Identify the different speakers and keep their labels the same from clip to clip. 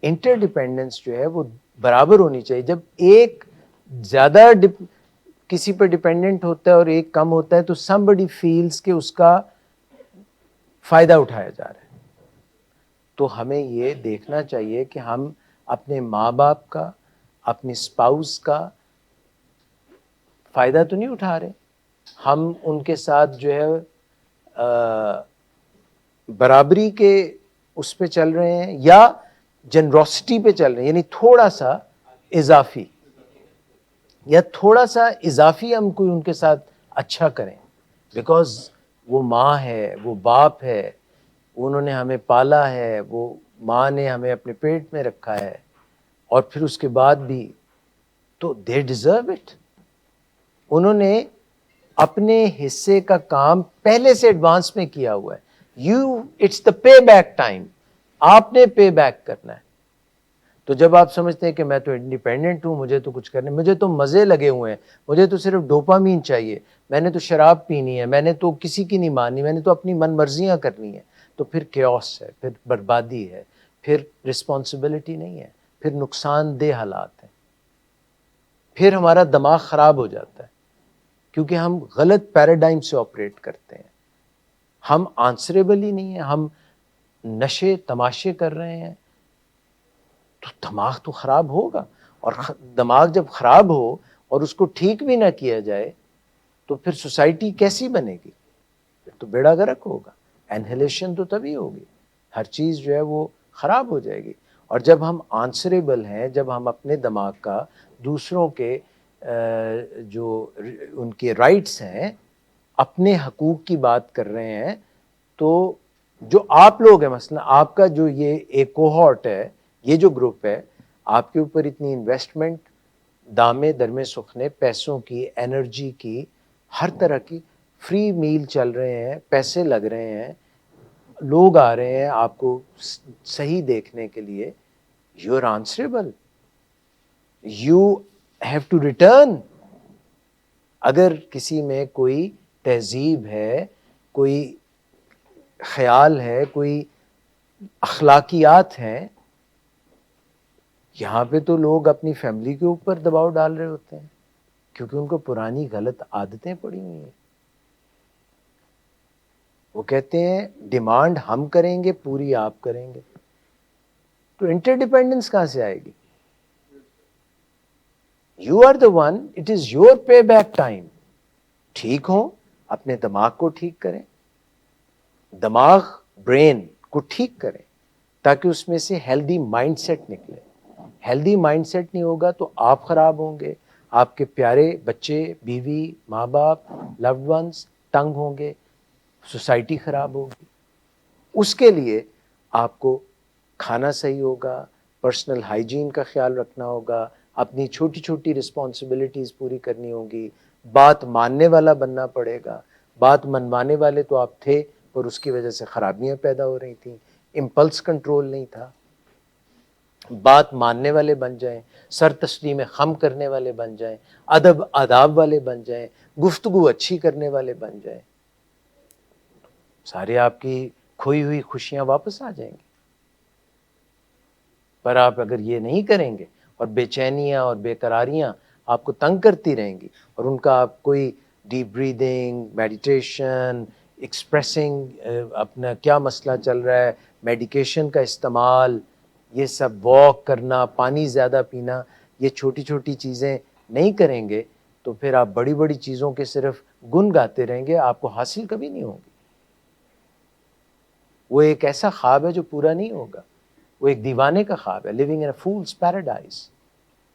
Speaker 1: Inter dependence جو ہے وہ برابر ہونی چاہیے. جب ایک زیادہ کسی پہ ڈپینڈنٹ ہوتا ہے اور ایک کم ہوتا ہے تو somebody feels کہ اس کا فائدہ اٹھایا جا رہا ہے. تو ہمیں یہ دیکھنا چاہیے کہ ہم اپنے ماں باپ کا, اپنی اسپاؤس کا فائدہ تو نہیں اٹھا رہے, ہم ان کے ساتھ جو ہے برابری کے اس پہ چل رہے ہیں یا جنروسٹی پہ چل رہے ہیں, یعنی تھوڑا سا اضافی یا تھوڑا سا اضافی ہم کوئی ان کے ساتھ اچھا کریں, بیکاز وہ ماں ہے, وہ باپ ہے, انہوں نے ہمیں پالا ہے, وہ ماں نے ہمیں اپنے پیٹ میں رکھا ہے, اور پھر اس کے بعد بھی تو they deserve it. انہوں نے اپنے حصے کا کام پہلے سے ایڈوانس میں کیا ہوا ہے. It's the pay back time, آپ نے پے بیک کرنا ہے. تو جب آپ سمجھتے ہیں کہ میں تو انڈیپینڈنٹ ہوں, مجھے تو کچھ کرنے, مجھے تو مزے لگے ہوئے ہیں, مجھے تو صرف ڈوپامین چاہیے, میں نے تو شراب پینی ہے, میں نے تو کسی کی نہیں ماننی, میں نے تو اپنی من مرضیاں کرنی ہیں, تو پھر کیوس ہے, پھر بربادی ہے, پھر رسپانسبلٹی نہیں ہے, پھر نقصان دہ حالات ہیں, پھر ہمارا دماغ خراب ہو جاتا ہے کیونکہ ہم غلط پیراڈائم سے آپریٹ کرتے ہیں. ہم آنسریبل ہی نہیں ہیں, ہم نشے تماشے کر رہے ہیں, تو دماغ تو خراب ہوگا. اور دماغ جب خراب ہو اور اس کو ٹھیک بھی نہ کیا جائے تو پھر سوسائٹی کیسی بنے گی؟ پھر تو بیڑا غرق ہوگا. انہیلیشن تو تبھی ہوگی, ہر چیز جو ہے وہ خراب ہو جائے گی. اور جب ہم آنسریبل ہیں, جب ہم اپنے دماغ کا دوسروں کے جو ان کے رائٹس ہیں, اپنے حقوق کی بات کر رہے ہیں, تو جو آپ لوگ ہیں, مثلا آپ کا جو یہ ایک کوہارٹ ہے, یہ جو گروپ ہے, آپ کے اوپر اتنی انویسٹمنٹ دامے درمے سکھنے, پیسوں کی, انرجی کی, ہر طرح کی, فری میل چل رہے ہیں, پیسے لگ رہے ہیں, لوگ آ رہے ہیں آپ کو صحیح دیکھنے کے لیے. You are answerable, you have to return. اگر کسی میں کوئی تہذیب ہے, کوئی خیال ہے, کوئی اخلاقیات ہیں, یہاں پہ تو لوگ اپنی فیملی کے اوپر دباؤ ڈال رہے ہوتے ہیں کیونکہ ان کو پرانی غلط عادتیں پڑی ہوئی ہیں. وہ کہتے ہیں ڈیمانڈ ہم کریں گے, پوری آپ کریں گے. تو انٹر ڈیپینڈنس کہاں سے آئے گی؟ You are the one, it is your pay back time. ٹھیک ہوں, اپنے دماغ کو ٹھیک کریں, دماغ برین کو ٹھیک کریں تاکہ اس میں سے ہیلدی مائنڈ سیٹ نکلے. ہیلدی مائنڈ سیٹ نہیں ہوگا تو آپ خراب ہوں گے, آپ کے پیارے بچے, بیوی, ماں باپ, لوڈ ونس تنگ ہوں گے, سوسائٹی خراب ہوگی. اس کے لیے آپ کو کھانا صحیح ہوگا, پرسنل ہائیجین کا خیال رکھنا ہوگا, اپنی چھوٹی چھوٹی رسپانسبلٹیز پوری کرنی ہوگی, بات ماننے والا بننا پڑے گا. بات منوانے والے تو آپ تھے اور اس کی وجہ سے خرابیاں پیدا ہو رہی تھیں, امپلس کنٹرول نہیں تھا. بات ماننے والے بن جائیں, سر تسلیم خم کرنے والے بن جائیں, ادب آداب والے بن جائیں, گفتگو اچھی کرنے والے بن جائیں, سارے آپ کی کھوئی ہوئی خوشیاں واپس آ جائیں گی. پر آپ اگر یہ نہیں کریں گے اور بے چینیاں اور بے قراریاں آپ کو تنگ کرتی رہیں گی, اور ان کا آپ کوئی ڈیپ بریدنگ, میڈیٹیشن, ایکسپریسنگ اپنا کیا مسئلہ چل رہا ہے, میڈیکیشن کا استعمال, یہ سب واک کرنا, پانی زیادہ پینا, یہ چھوٹی چھوٹی چیزیں نہیں کریں گے تو پھر آپ بڑی بڑی چیزوں کے صرف گن گاتے رہیں گے, آپ کو حاصل کبھی نہیں ہوگی. وہ ایک ایسا خواب ہے جو پورا نہیں ہوگا, وہ ایک دیوانے کا خواب ہے, living in a fool's paradise.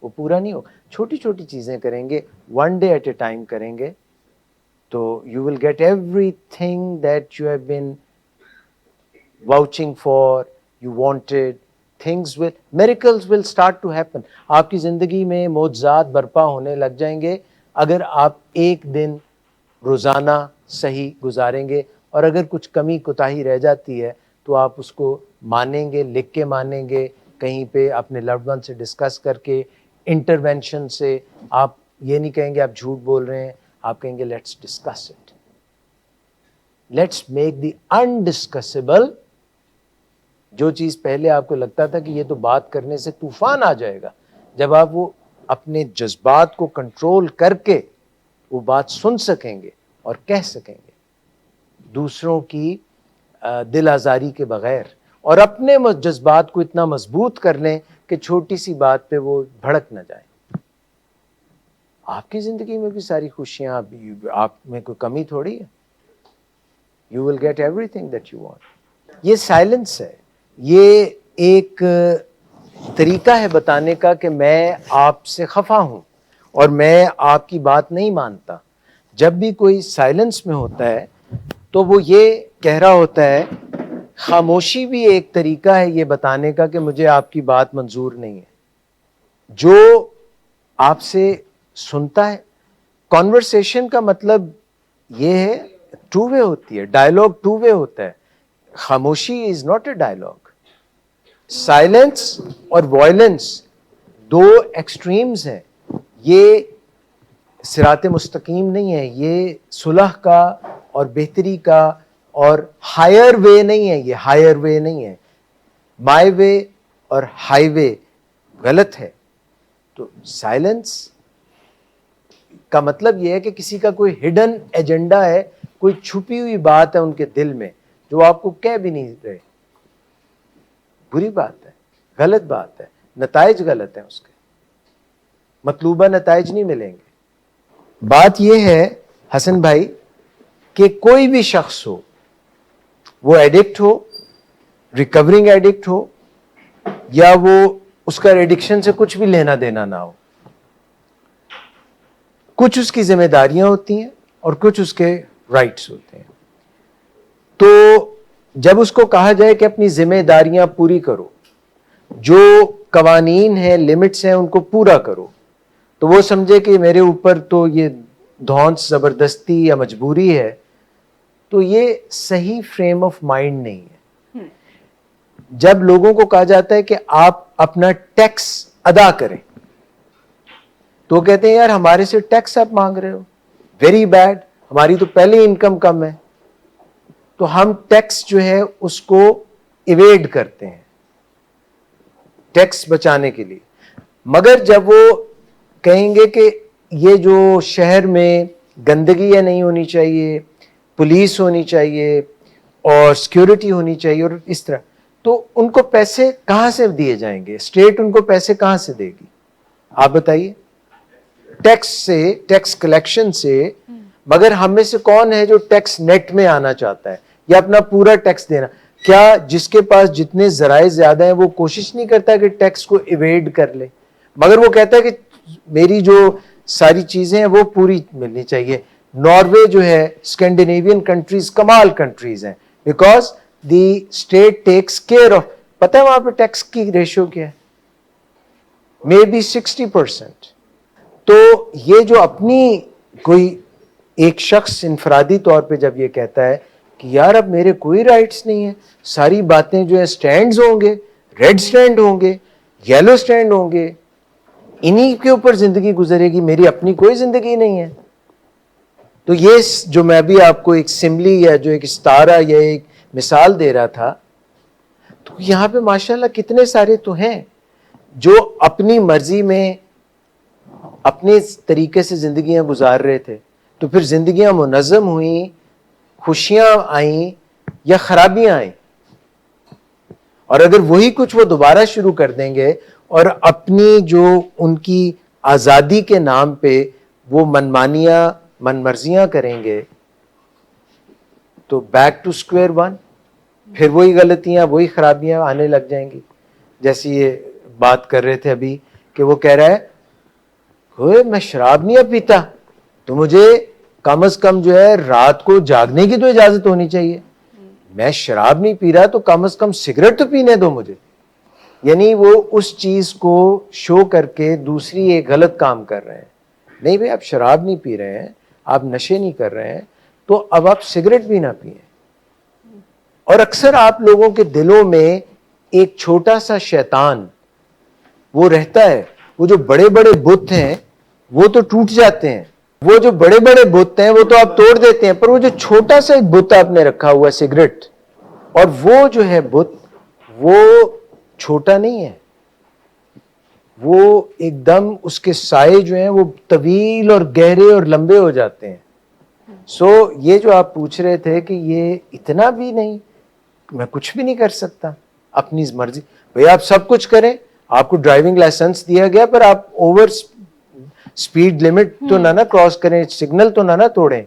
Speaker 1: وہ پورا نہیں ہوگا. چھوٹی چھوٹی چیزیں کریں گے, one day at a time کریں گے, تو you will get everything that you have been vouching for, you wanted. Things will, miracles will start to happen. آپ کی زندگی میں معجزات برپا ہونے لگ جائیں گے اگر آپ ایک دن روزانہ صحیح گزاریں گے, اور اگر کچھ کمی کوتاہی رہ جاتی ہے تو آپ اس کو مانیں گے, لکھ کے مانیں گے, کہیں پہ اپنے لوڈ ون سے ڈسکس کر کے, انٹرونشن سے. آپ یہ نہیں کہیں گے آپ جھوٹ بول رہے ہیں, آپ کہیں گے let's discuss it, let's make the undiscussable جو چیز پہلے آپ کو لگتا تھا کہ یہ تو بات کرنے سے طوفان آ جائے گا، جب آپ وہ اپنے جذبات کو کنٹرول کر کے وہ بات سن سکیں گے اور کہہ سکیں گے دوسروں کی دل آزاری کے بغیر، اور اپنے جذبات کو اتنا مضبوط کر لیں کہ چھوٹی سی بات پہ وہ بھڑک نہ جائیں، آپ کی زندگی میں بھی ساری خوشیاں، آپ میں کوئی کمی تھوڑی ہے. You will get everything that you want. یہ سائلنس ہے، یہ ایک طریقہ ہے بتانے کا کہ میں آپ سے خفا ہوں اور میں آپ کی بات نہیں مانتا. جب بھی کوئی سائلنس میں ہوتا ہے تو وہ یہ کہہ رہا ہوتا ہے، خاموشی بھی ایک طریقہ ہے یہ بتانے کا کہ مجھے آپ کی بات منظور نہیں ہے. جو آپ سے سنتا ہے، کانورسیشن کا مطلب یہ ہے ٹو وے ہوتی ہے، ڈائلاگ ٹو وے ہوتا ہے. خاموشی is not a dialogue. Silence اور وائلنس دو ایکسٹریمز ہیں، یہ صراط مستقیم نہیں ہے، یہ صلح کا اور بہتری کا اور ہائر وے نہیں ہے. یہ ہائر وے نہیں ہے، مائی وے اور ہائی وے غلط ہے. تو سائلنس کا مطلب یہ ہے کہ کسی کا کوئی ہڈن ایجنڈا ہے، کوئی چھپی ہوئی بات ہے ان کے دل میں جو آپ کو کہہ بھی نہیں رہے. بری بات ہے، غلط بات ہے، نتائج غلط ہیں، اس کے مطلوبہ نتائج نہیں ملیں گے. بات یہ ہے حسن بھائی کہ کوئی بھی شخص ہو، وہ ایڈکٹ ہو، ریکورنگ ایڈکٹ ہو، یا وہ اس کا ایڈکشن سے کچھ بھی لینا دینا نہ ہو، کچھ اس کی ذمہ داریاں ہوتی ہیں اور کچھ اس کے رائٹس ہوتے ہیں. تو جب اس کو کہا جائے کہ اپنی ذمہ داریاں پوری کرو، جو قوانین ہیں، لمٹس ہیں، ان کو پورا کرو، تو وہ سمجھے کہ میرے اوپر تو یہ دھونس زبردستی یا مجبوری ہے. تو یہ صحیح فریم آف مائنڈ نہیں ہے. جب لوگوں کو کہا جاتا ہے کہ آپ اپنا ٹیکس ادا کریں، تو کہتے ہیں یار ہمارے سے ٹیکس آپ مانگ رہے ہو، ویری بیڈ، ہماری تو پہلے انکم کم ہے. تو ہم ٹیکس جو ہے اس کو ایویڈ کرتے ہیں ٹیکس بچانے کے لیے. مگر جب وہ کہیں گے کہ یہ جو شہر میں گندگی ہے نہیں ہونی چاہیے، پولیس ہونی چاہیے اور سیکیورٹی ہونی چاہیے اور اس طرح، تو ان کو پیسے کہاں سے دیے جائیں گے؟ اسٹیٹ ان کو پیسے کہاں سے دے گی؟ آپ بتائیے. ٹیکس سے، ٹیکس کلیکشن سے. مگر ہم میں سے کون ہے جو ٹیکس نیٹ میں آنا چاہتا ہے یا اپنا پورا ٹیکس دینا؟ کیا جس کے پاس جتنے ذرائع زیادہ ہیں وہ کوشش نہیں کرتا کہ ٹیکس کو ایویڈ کر لے؟ مگر وہ کہتا ہے کہ میری جو ساری چیزیں ہیں وہ پوری ملنی چاہیے. ناروے جو ہے، اسکینڈینیوین کنٹریز کمال کنٹریز ہیں، because the state takes care of. پتہ ہے وہاں پہ ٹیکس کی ریشو کیا ہے؟ Maybe 60%. تو یہ جو اپنی کوئی ایک شخص انفرادی طور پہ جب یہ کہتا ہے کہ یار اب میرے کوئی رائٹس نہیں ہیں، ساری باتیں جو ہیں سٹینڈز ہوں گے، ریڈ سٹینڈ ہوں گے، یلو سٹینڈ ہوں گے، انہی کے اوپر زندگی گزرے گی، میری اپنی کوئی زندگی نہیں ہے. تو یہ جو میں بھی آپ کو ایک سملی یا جو ایک استعارہ یا ایک مثال دے رہا تھا، تو یہاں پہ ماشاءاللہ کتنے سارے تو ہیں جو اپنی مرضی میں اپنے طریقے سے زندگیاں گزار رہے تھے. تو پھر زندگیاں منظم ہوئیں، خوشیاں آئیں یا خرابیاں آئیں. اور اگر وہی کچھ وہ دوبارہ شروع کر دیں گے اور اپنی جو ان کی آزادی کے نام پہ وہ منمانیاں، من مرضیاں کریں گے، تو بیک ٹو اسکوئر ون، پھر وہی غلطیاں، وہی خرابیاں آنے لگ جائیں گی. جیسے یہ بات کر رہے تھے ابھی کہ وہ کہہ رہا ہے میں شراب نہیں پیتا، تو مجھے کم از کم جو ہے رات کو جاگنے کی تو اجازت ہونی چاہیے. میں شراب نہیں پی رہا تو کم از کم سگریٹ تو پینے دو مجھے. یعنی وہ اس چیز کو شو کر کے دوسری ایک غلط کام کر رہے ہیں. نہیں بھائی، آپ شراب نہیں پی رہے ہیں، آپ نشے نہیں کر رہے ہیں، تو اب آپ سگریٹ بھی نہ پئیں. اور اکثر آپ لوگوں کے دلوں میں ایک چھوٹا سا شیطان وہ رہتا ہے. وہ جو بڑے بڑے بت ہیں وہ تو ٹوٹ جاتے ہیں، وہ جو بڑے بڑے بت ہیں وہ تو آپ توڑ دیتے ہیں، پر وہ جو چھوٹا سا ایک بت آپ نے رکھا ہوا ہے سگریٹ، اور وہ جو ہے بت، وہ چھوٹا نہیں ہے, وہ ایک دم اس کے سائے جو ہیں وہ طویل اور گہرے اور لمبے ہو جاتے ہیں. سو یہ جو آپ پوچھ رہے تھے کہ یہ اتنا بھی نہیں, میں کچھ بھی نہیں کر سکتا اپنی مرضی, بھئی آپ سب کچھ کریں, آپ کو ڈرائیونگ لائسنس دیا گیا پر آپ اوور سپیڈ لمٹ تو نہ کراس کریں, سگنل تو نہ توڑیں.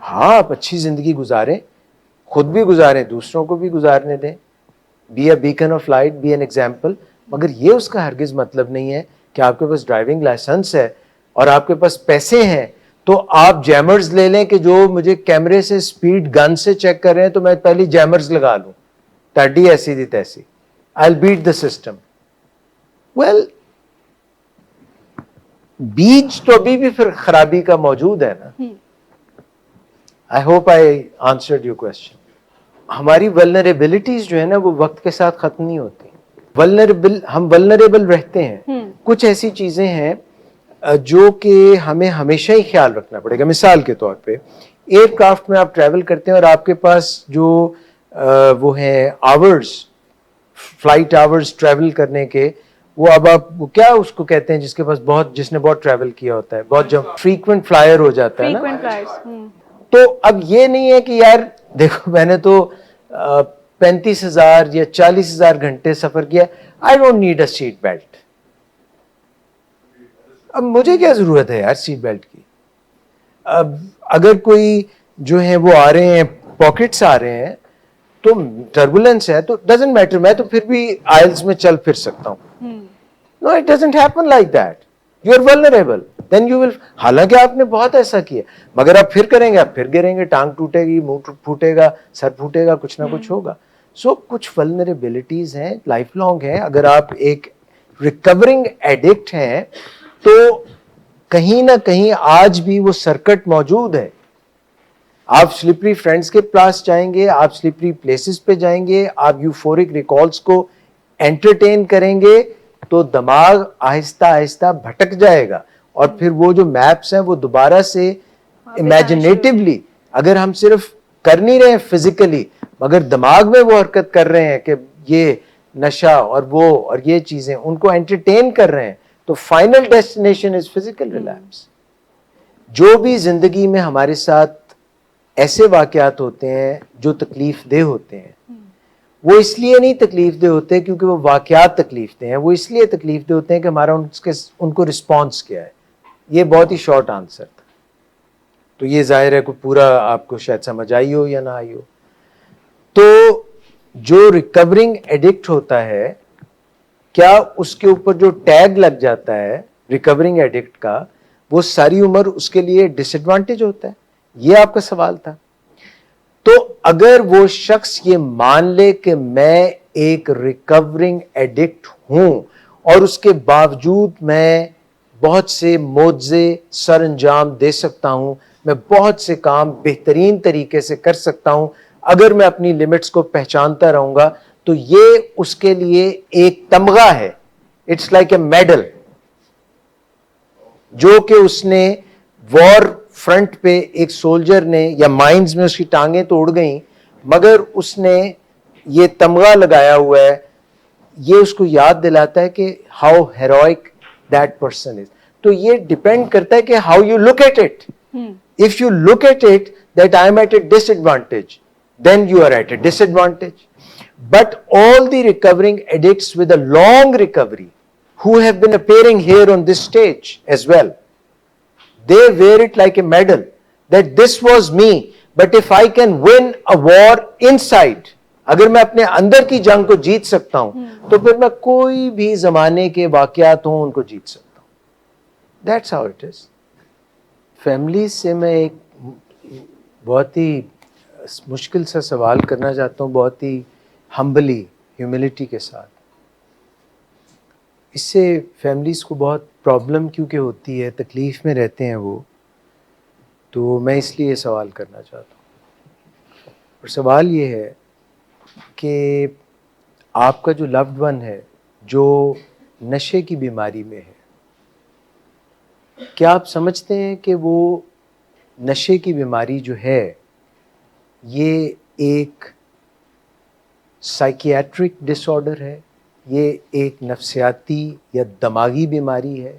Speaker 1: ہاں آپ اچھی زندگی گزاریں, خود بھی گزاریں, دوسروں کو بھی گزارنے دیں, be a beacon of light, be an example. مگر یہ اس کا ہرگز مطلب نہیں ہے کہ آپ کے پاس ڈرائیونگ لائسنس ہے اور آپ کے پاس پیسے ہیں تو آپ جیمرز لے لیں کہ جو مجھے کیمرے سے سپیڈ گن سے چیک کر رہے ہیں تو میں پہلی جیمرز لگا لوں, تاڈی ایسی دی تیسی, I'll beat the system. Well, بیج تو ابھی بھی پھر خرابی کا موجود ہے نا. I hope I answered your question. ہماری ولنریبلٹیز جو ہے نا وہ وقت کے ساتھ ختم نہیں ہوتی. ہم ولنریبل رہتے ہیں. کچھ ایسی چیزیں ہیں جو کہ ہمیں ہمیشہ ہی خیال رکھنا پڑے گا. مثال کے طور پہ ایئر کرافٹ میں آپ ٹریول کرتے ہیں اور آپ کے پاس جو وہ ہیں آورز, فلائٹ آورز ٹریول کرنے کے, وہ اب آپ کیا اس کو کہتے ہیں جس کے پاس بہت, جس نے بہت ٹریول کیا ہوتا ہے, بہت جب فریکوینٹ فلائر ہو جاتا ہے نا. تو اب یہ نہیں ہے کہ یار دیکھو میں نے تو 35,000 یا 40,000 گھنٹے سفر کیا, I don't need a seat belt. اب مجھے کیا ضرورت ہے یار سیٹ بیلٹ کی. اب اگر کوئی جو ہے وہ آ رہے ہیں, پاکٹس آ رہے ہیں تو ٹربولنس ہے تو ڈزنٹ میٹر, میں تو پھر بھی آئلز میں چل پھر سکتا ہوں. No it doesn't happen like that. You are vulnerable, then you will. حالانکہ آپ نے بہت ایسا کیا مگر آپ پھر کریں گے, آپ پھر گریں گے, ٹانگ ٹوٹے گی, منہ پھوٹے گا, سر پھوٹے گا, کچھ نہ کچھ ہوگا. سو کچھ ولنریبلٹیز ہیں, لائف لانگ ہیں. اگر آپ ایک ریکورنگ ایڈکٹ ہیں تو کہیں نہ کہیں آج بھی وہ سرکٹ موجود ہے. آپ سلپری فرینڈز کے پاس جائیں گے, آپ سلپری پلیسز پہ جائیں گے, آپ یوفورک ریکالز کو انٹرٹین کریں گے تو دماغ آہستہ آہستہ بھٹک جائے گا, اور پھر وہ جو میپس ہیں وہ دوبارہ سے امیجنیٹیولی, اگر ہم صرف کر نہیں رہے ہیں فزیکلی مگر دماغ میں وہ حرکت کر رہے ہیں کہ یہ نشہ اور وہ اور یہ چیزیں ان کو انٹرٹین کر رہے ہیں, تو final destination is physical relapse. جو بھی زندگی میں ہمارے ساتھ ایسے واقعات ہوتے ہیں جو تکلیف دہ ہوتے ہیں, وہ اس لیے نہیں تکلیف دہ ہوتے کیونکہ وہ واقعات تکلیف دہ ہیں, وہ اس لیے تکلیف دہ ہوتے ہیں کہ ہمارا ان کو رسپانس کیا ہے. یہ بہت ہی شارٹ آنسر تھا, تو یہ ظاہر ہے کہ پورا آپ کو شاید سمجھ آئی ہو یا نہ آئی ہو. تو جو ریکورنگ ایڈکٹ ہوتا ہے, کیا اس کے اوپر جو ٹیگ لگ جاتا ہے ریکورنگ ایڈکٹ کا, وہ ساری عمر اس کے لیے ڈس ایڈوانٹیج ہوتا ہے؟ یہ آپ کا سوال تھا. تو اگر وہ شخص یہ مان لے کہ میں ایک ریکورنگ ایڈکٹ ہوں اور اس کے باوجود میں بہت سے معجزے سر انجام دے سکتا ہوں, میں بہت سے کام بہترین طریقے سے کر سکتا ہوں اگر میں اپنی لمٹس کو پہچانتا رہوں گا, تو یہ اس کے لیے ایک تمغہ ہے. اٹس لائک اے میڈل جو کہ اس نے وار فرنٹ پہ ایک سولجر نے, یا مائنز میں اس کی ٹانگیں تو اڑ گئیں مگر اس نے یہ تمغہ لگایا ہوا ہے. یہ اس کو یاد دلاتا ہے کہ how heroic that person is. تو یہ ڈپینڈ کرتا ہے کہ how you look at it. If you look at it that I am at a disadvantage, then you are at a disadvantage. But all the recovering addicts with a long recovery who have been appearing here on this stage as well, they wear it like a medal that this was me, but if I can win a war inside, اگر میں اپنے اندر کی جنگ کو جیت سکتا ہوں تو پھر میں کوئی بھی زمانے کے واقعات ہوں ان کو جیت سکتا ہوں. That's how it is. Family سے میں ایک بہت ہی مشکل سا سوال کرنا چاہتا ہوں, بہت ہی ہمبلی, ہیوملٹی کے ساتھ. اس سے فیملیز کو بہت پرابلم کیونکہ ہوتی ہے, تکلیف میں رہتے ہیں وہ, تو میں اس لیے یہ سوال کرنا چاہتا ہوں. اور سوال یہ ہے کہ آپ کا جو لوڈ ون ہے جو نشے کی بیماری میں ہے, کیا آپ سمجھتے ہیں کہ وہ نشے کی بیماری جو ہے یہ ایک سائیکیاٹرک ڈس آرڈر ہے، یہ ایک نفسیاتی یا دماغی بیماری ہے؟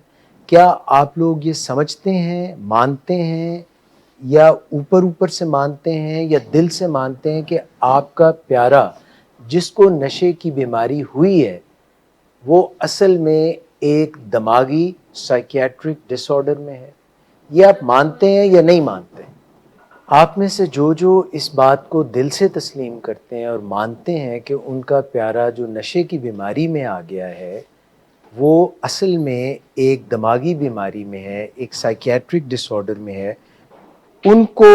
Speaker 1: کیا آپ لوگ یہ سمجھتے ہیں، مانتے ہیں، یا اوپر اوپر سے مانتے ہیں یا دل سے مانتے ہیں کہ آپ کا پیارا جس کو نشے کی بیماری ہوئی ہے وہ اصل میں ایک دماغی سائیکیاٹرک ڈس آرڈر میں ہے؟ یہ آپ مانتے ہیں یا نہیں مانتے ہیں؟ آپ میں سے جو اس بات کو دل سے تسلیم کرتے ہیں اور مانتے ہیں کہ ان کا پیارا جو نشے کی بیماری میں آ گیا ہے وہ اصل میں ایک دماغی بیماری میں ہے، ایک سائیکیاٹرک ڈس آرڈر میں ہے، ان کو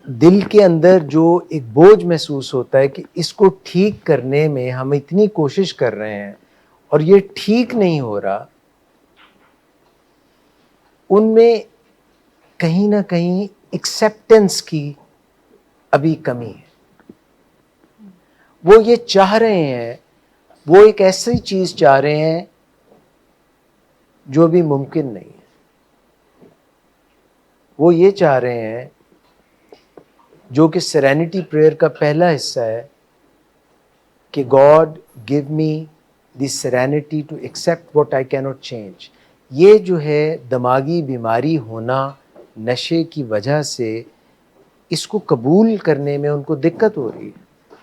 Speaker 1: دل کے اندر جو ایک بوجھ محسوس ہوتا ہے کہ اس کو ٹھیک کرنے میں ہم اتنی کوشش کر رہے ہیں اور یہ ٹھیک نہیں ہو رہا، ان میں کہیں نہ کہیں ایکسیپٹنس کی ابھی کمی ہے۔ وہ یہ چاہ رہے ہیں، وہ ایک ایسی چیز چاہ رہے ہیں جو بھی ممکن نہیں ہے۔ وہ یہ چاہ رہے ہیں جو کہ سیرینٹی پریئر کا پہلا حصہ ہے کہ God give me the serenity to accept what I can not change. یہ جو ہے دماغی بیماری ہونا نشے کی وجہ سے، اس کو قبول کرنے میں ان کو دقت ہو رہی ہے،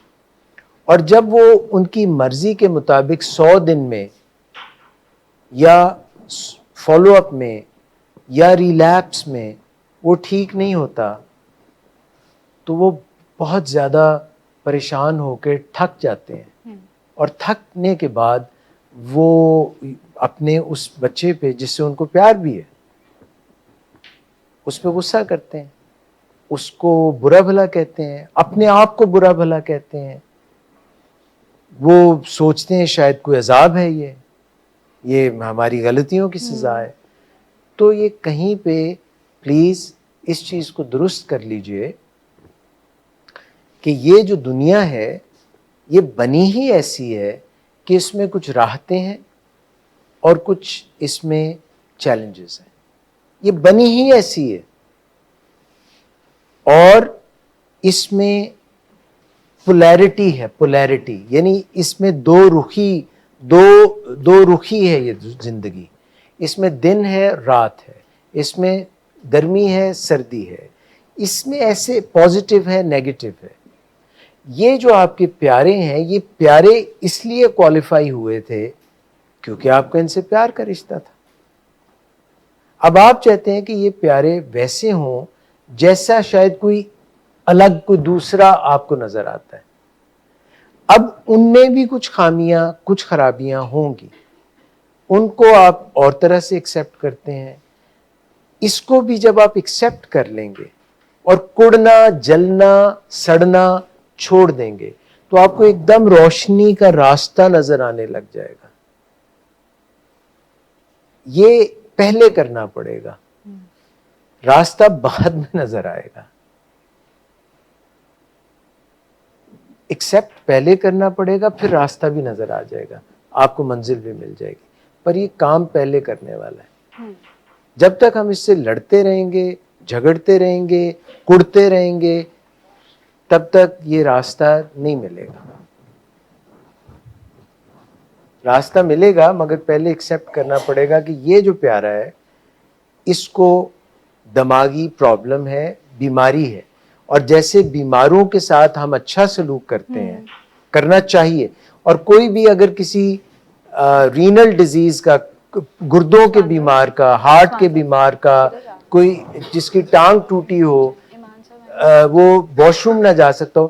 Speaker 1: اور جب وہ ان کی مرضی کے مطابق 100 دن میں یا فالو اپ میں یا ریلیپس میں وہ ٹھیک نہیں ہوتا تو وہ بہت زیادہ پریشان ہو کے تھک جاتے ہیں، اور تھکنے کے بعد وہ اپنے اس بچے پہ جس سے ان کو پیار بھی ہے اس پہ غصہ کرتے ہیں، اس کو برا بھلا کہتے ہیں، اپنے آپ کو برا بھلا کہتے ہیں، وہ سوچتے ہیں شاید کوئی عذاب ہے، یہ ہماری غلطیوں کی سزا ہے۔ تو یہ کہیں پہ پلیز اس چیز کو درست کر لیجئے کہ یہ جو دنیا ہے یہ بنی ہی ایسی ہے کہ اس میں کچھ راحتیں ہیں اور کچھ اس میں چیلنجز ہیں، یہ بنی ہی ایسی ہے، اور اس میں پولیرٹی ہے، پولیرٹی یعنی اس میں دو رخی ہے یہ زندگی، اس میں دن ہے رات ہے، اس میں گرمی ہے سردی ہے، اس میں ایسے پازیٹیو ہے نیگیٹو ہے۔ یہ جو آپ کے پیارے ہیں یہ پیارے اس لیے کوالیفائی ہوئے تھے کیونکہ آپ کا ان سے پیار کا رشتہ تھا۔ اب آپ چاہتے ہیں کہ یہ پیارے ویسے ہوں جیسا شاید کوئی الگ کوئی دوسرا آپ کو نظر آتا ہے۔ اب ان میں بھی کچھ خامیاں کچھ خرابیاں ہوں گی، ان کو آپ اور طرح سے ایکسیپٹ کرتے ہیں۔ اس کو بھی جب آپ ایکسیپٹ کر لیں گے اور کڑنا جلنا سڑنا چھوڑ دیں گے تو آپ کو ایک دم روشنی کا راستہ نظر آنے لگ جائے گا۔ یہ پہلے کرنا پڑے گا، راستہ بعد میں نظر آئے گا۔ ایکسیپٹ پہلے کرنا پڑے گا، پھر راستہ بھی نظر آ جائے گا، آپ کو منزل بھی مل جائے گی، پر یہ کام پہلے کرنے والا ہے۔ جب تک ہم اس سے لڑتے رہیں گے، جھگڑتے رہیں گے، کڑتے رہیں گے، تب تک یہ راستہ نہیں ملے گا۔ راستہ ملے گا مگر پہلے ایکسیپٹ کرنا پڑے گا کہ یہ جو پیارا ہے اس کو دماغی پرابلم ہے، بیماری ہے، اور جیسے بیماروں کے ساتھ ہم اچھا سلوک کرتے ہیں، کرنا چاہیے، اور کوئی بھی اگر کسی رینل ڈیزیز کا، گردوں کے بیمار کا، ہارٹ کے بیمار کا، کوئی جس کی ٹانگ ٹوٹی ہو، وہ واش روم نہ جا سکتا ہو،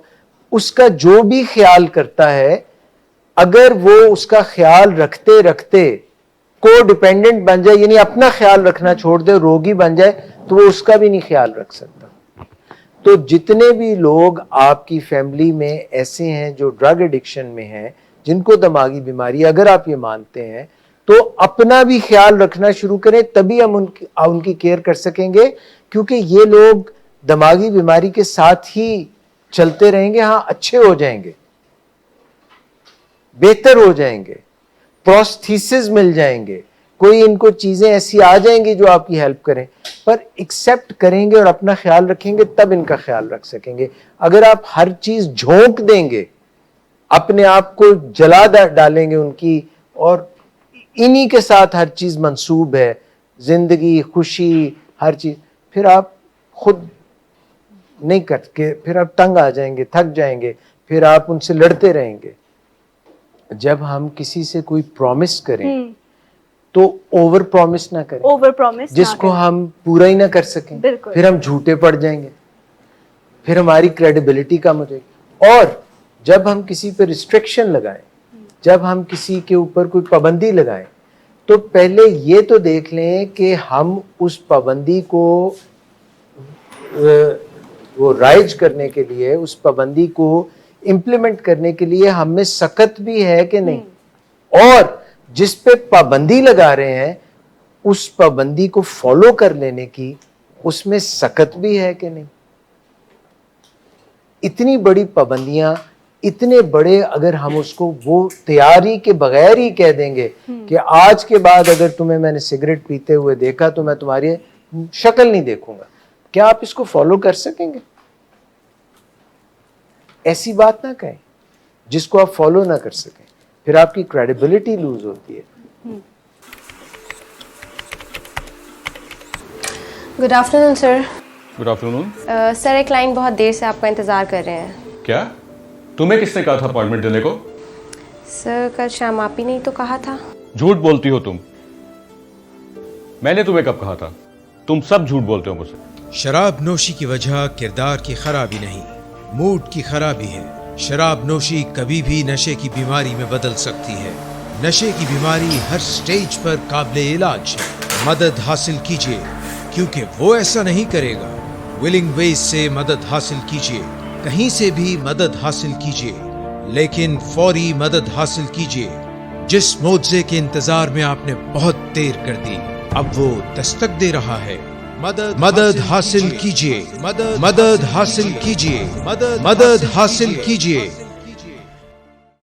Speaker 1: اس کا جو بھی خیال کرتا ہے اگر وہ اس کا خیال رکھتے رکھتے کو ڈیپینڈنٹ بن جائے، یعنی اپنا خیال رکھنا چھوڑ دے، روگی بن جائے، تو وہ اس کا بھی نہیں خیال رکھ سکتا۔ تو جتنے بھی لوگ آپ کی فیملی میں ایسے ہیں جو ڈرگ ایڈکشن میں ہیں، جن کو دماغی بیماری، اگر آپ یہ مانتے ہیں تو اپنا بھی خیال رکھنا شروع کریں، تبھی ہم ان کی کیئر کر سکیں گے، کیونکہ یہ لوگ دماغی بیماری کے ساتھ ہی چلتے رہیں گے، ہاں اچھے ہو جائیں گے، بہتر ہو جائیں گے، پروستھیسز مل جائیں گے، کوئی ان کو چیزیں ایسی آ جائیں گی جو آپ کی ہیلپ کریں، پر ایکسیپٹ کریں گے اور اپنا خیال رکھیں گے تب ان کا خیال رکھ سکیں گے۔ اگر آپ ہر چیز جھونک دیں گے اپنے آپ کو جلا ڈالیں گے ان کی, اور انہی کے ساتھ ہر چیز منسوب ہے, زندگی, خوشی, ہر چیز, پھر آپ خود نہیں کر کے, پھر آپ تنگ آ جائیں گے, تھک جائیں گے, پھر آپ ان سے لڑتے رہیں گے. جب ہم کسی سے کوئی پرومس کریں تو اوور پرومس نہ کریں, جس کو ہم پورا ہی نہ کر سکیں, پھر ہم جھوٹے پڑ جائیں گے, پھر ہماری کریڈیبلٹی کم ہو جائے گی. اور جب ہم کسی پہ ریسٹرکشن لگائیں, جب ہم کسی کے اوپر کوئی پابندی لگائیں, تو پہلے یہ تو دیکھ لیں کہ ہم اس پابندی کو وہ رائج کرنے کے لیے, اس پابندی کو امپلیمنٹ کرنے کے لیے ہم میں سخت بھی ہے کہ نہیں, اور جس پہ پابندی لگا رہے ہیں اس پابندی کو فالو کر لینے کی اس میں سخت بھی ہے کہ نہیں. اتنی بڑی پابندیاں, اتنے بڑے, اگر ہم اس کو وہ تیاری کے بغیر ہی کہہ دیں گے کہ آج کے بعد اگر تمہیں میں نے سگریٹ پیتے ہوئے دیکھا تو میں تمہاری شکل نہیں دیکھوں گا, کیا آپ اس کو فالو کر سکیں گے؟ ایسی بات نہ کہیں جس کو آپ فالو نہ کر سکیں, پھر آپ کی کریڈیبلٹی لوز ہوتی ہے.
Speaker 2: گڈ آفٹر نون سر.
Speaker 3: گڈ آفٹر نون.
Speaker 2: سر ایک کلائنٹ بہت دیر سے آپ کا انتظار کر رہے ہیں.
Speaker 3: کیا تمہیں کس نے کہا تھا اپوائنٹمنٹ دینے کو؟
Speaker 2: سر کل شام آپ ہی نہیں تو کہا تھا.
Speaker 3: جھوٹ بولتی ہو تم. میں نے تمہیں کب کہا تھا؟ تم سب جھوٹ بولتے ہو مجھ سے.
Speaker 4: شراب نوشی کی وجہ کردار کی خرابی نہیں, موڈ کی خرابی ہے. شراب نوشی کبھی بھی نشے کی بیماری میں بدل سکتی ہے. نشے کی بیماری ہر سٹیج پر قابل علاج ہے. مدد حاصل کیجیے کیونکہ وہ ایسا نہیں کرے گا. ولنگ ویز سے مدد حاصل کیجیے, کہیں سے بھی مدد حاصل کیجیے, لیکن فوری مدد حاصل کیجیے. جس معجزے کے انتظار میں آپ نے بہت دیر کر دی, اب وہ دستک دے رہا ہے. مدد حاصل کیجیے, مدد حاصل کیجیے, مدد حاصل کیجیے.